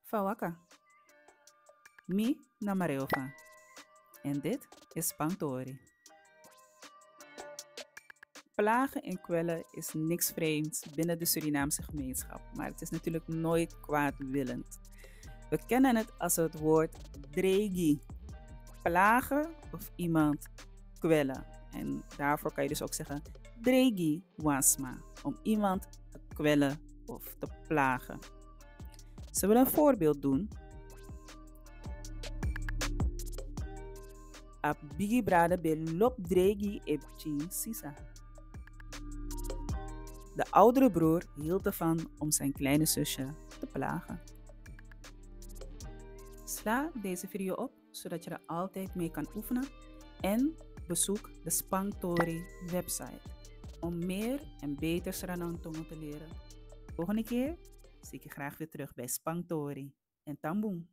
Fawaka, mi na Mareofa. En dit is Spangtori. Plagen en kwellen is niks vreemds binnen de Surinaamse gemeenschap, maar het is natuurlijk nooit kwaadwillend. We kennen het als het woord dregi, plagen of iemand kwellen. En daarvoor kan je dus ook zeggen dregi wasma, om iemand te kwellen of te plagen. Zullen we een voorbeeld doen? Ap bigi brada be lop dregi epchi sisa. De oudere broer hield ervan om zijn kleine zusje te plagen. Sla deze video op, zodat je er altijd mee kan oefenen. En bezoek de Spangtori website om meer en beter Sranang-tongen te leren. Volgende keer zie ik je graag weer terug bij Spangtori. En tamboom!